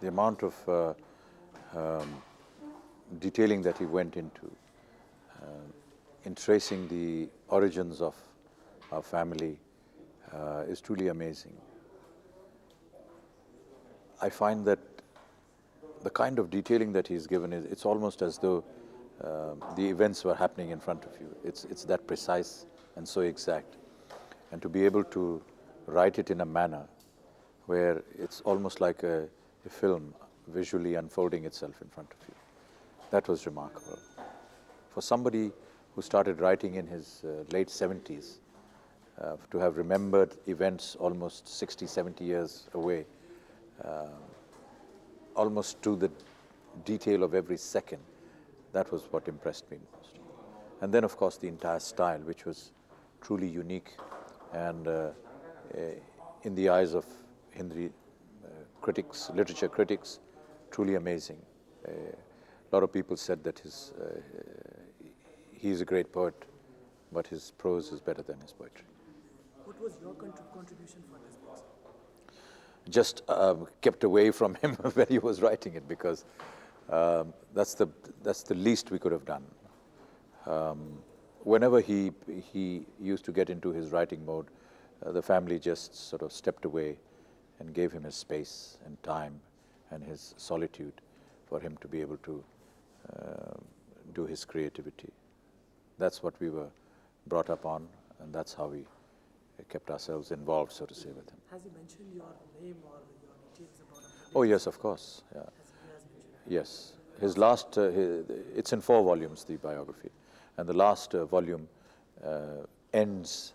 the amount of detailing that he went into in tracing the origins of our family is truly amazing. I find that the kind of detailing that he's given is, it's almost as though the events were happening in front of you. It's that precise and so exact. And to be able to write it in a manner where it's almost like a film visually unfolding itself in front of you. That was remarkable. For somebody who started writing in his late 70s, to have remembered events almost 60, 70 years away, almost to the detail of every second, that was what impressed me most. And then, of course, the entire style, which was truly unique and in the eyes of Hindi critics, literature critics, truly amazing. A lot of people said that he's a great poet, but his prose is better than his poetry. What was your contribution for this book? Just kept away from him when he was writing it, because that's the least we could have done. Whenever he used to get into his writing mode, the family just sort of stepped away and gave him his space and time and his solitude for him to be able to do his creativity. That's what we were brought up on, and that's how we kept ourselves involved, so to say, with him. Has he mentioned your name or your details about him? Oh yes, of course. Yeah. Yes. His last, it's in 4 volumes, the biography, and the last volume ends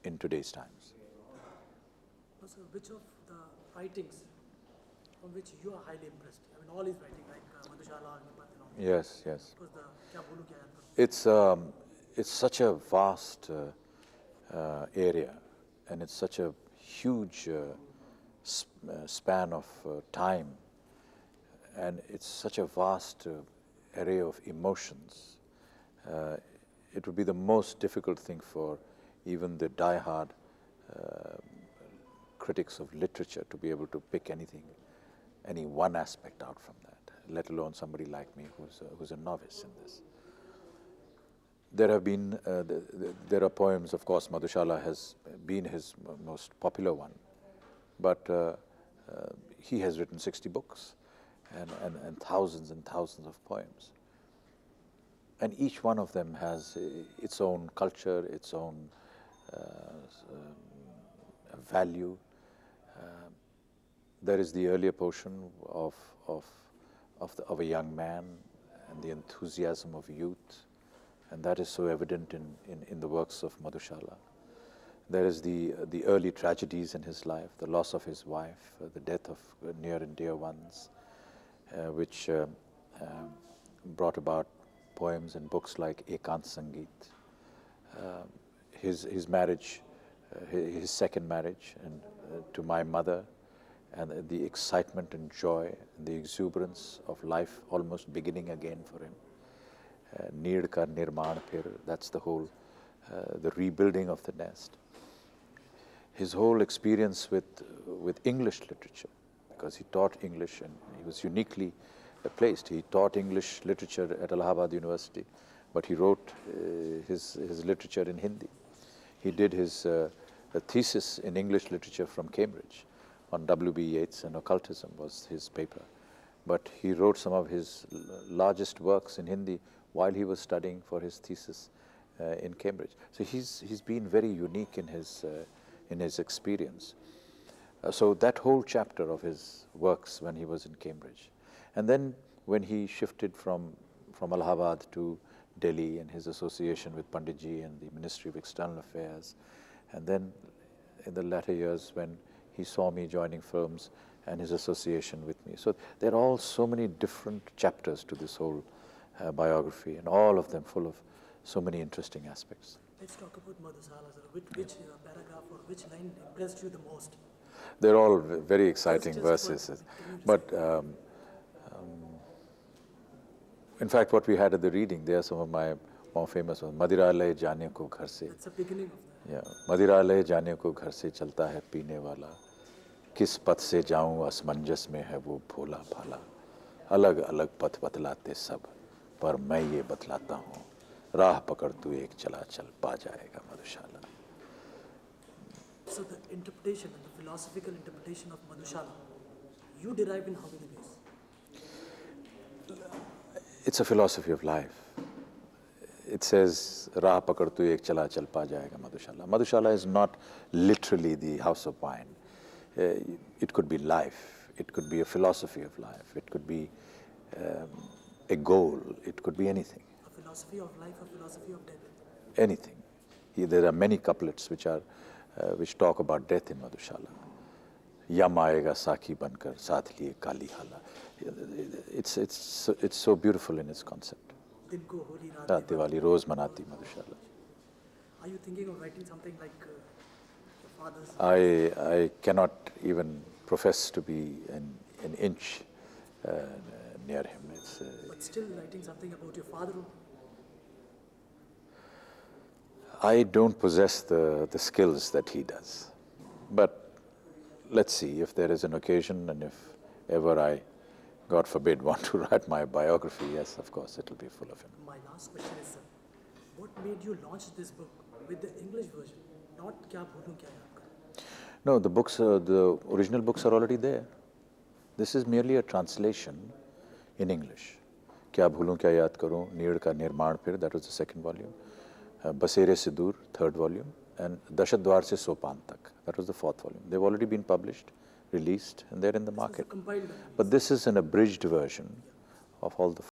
in today's times. So which of the writings from which you are highly impressed? I mean, all his writing, like Madhushala, Yes, yes. was the Kya Bolu Kya Hai? It's such a vast area, and it's such a huge span of time, and it's such a vast array of emotions. It would be the most difficult thing for even the die-hard critics of literature to be able to pick anything, any one aspect out from that, let alone somebody like me who's a novice in this. There have been, there are poems, of course. Madhushala has been his most popular one, but he has written 60 books and thousands of poems. And each one of them has its own culture, its own value. There is the earlier portion of a young man and the enthusiasm of youth, and that is so evident in the works of Madhushala. There is the early tragedies in his life, the loss of his wife, the death of near and dear ones, which brought about poems and books like Ekant Sangeet. His marriage, his second marriage, and to my mother, and the excitement and joy and the exuberance of life almost beginning again for him. Need ka nirman phir, that's the whole, the rebuilding of the nest. His whole experience with English literature, because he taught English and he was uniquely placed. He taught English literature at Allahabad University, but he wrote his literature in Hindi. He did his thesis in English literature from Cambridge on W.B. Yeats, and occultism was his paper. But he wrote some of his largest works in Hindi while he was studying for his thesis in Cambridge. So he's been very unique in his experience. So that whole chapter of his works when he was in Cambridge. And then when he shifted from Allahabad to Delhi and his association with Panditji and the Ministry of External Affairs, and then in the latter years when he saw me joining films and his association with me. So there are all so many different chapters to this whole biography, and all of them full of so many interesting aspects. Let's talk about Madhushala, sir. Which paragraph or which line impressed you the most? They're all very exciting verses. But in fact, what we had at the reading, they are some of my more famous ones. Madiralay jaane ko ghar se. That's the beginning of that. Yeah. Madiralay jaane ko ghar se chalta hai peene wala. किस पथ से जाऊं असमंजस में है वो भोला भाला, अलग अलग पथ बतलाते सब, पर मैं ये बतलाता हूँ, राह पकड़ तू एक चला चल पा जाएगा मधुशाला. So the interpretation and the philosophical interpretation of Madhushala, you derive in how many ways? It's a philosophy of life. It says, Raah pakad tu ek chala chal pa jayega Madhushala. Madhushala is not literally the house of wine. It could be life. It could be a philosophy of life. It could be a goal. It could be anything. A philosophy of life, a philosophy of death. Anything. There are many couplets which talk about death in Madhushala. Yam aayega sakhi bankar, saath liye kali hala. It's so beautiful in its concept. Din ko holi raat Raat Diwali, roz manati Madhushala. Are you thinking of writing something like your father's? I cannot even profess to be an inch near him. But still writing something about your father? I don't possess the skills that he does. But let's see if there is an occasion, and if ever I, God forbid, want to write my biography, yes, of course, it will be full of him. My last question is, sir, what made you launch this book with the English version, not Kya Bhulun Kya Yaad Karu? No, the original books are already there. This is merely a translation in English. Kya Bhulun Kya Yaad Karu, Need Ka Nirmaan Phir, that was the second volume. Basere Se Dur, third volume. And Dashadwar Se Sopan Tak, that was the fourth volume. They've already been published, released, and they're in the market. Compiled. But this is an abridged version of all the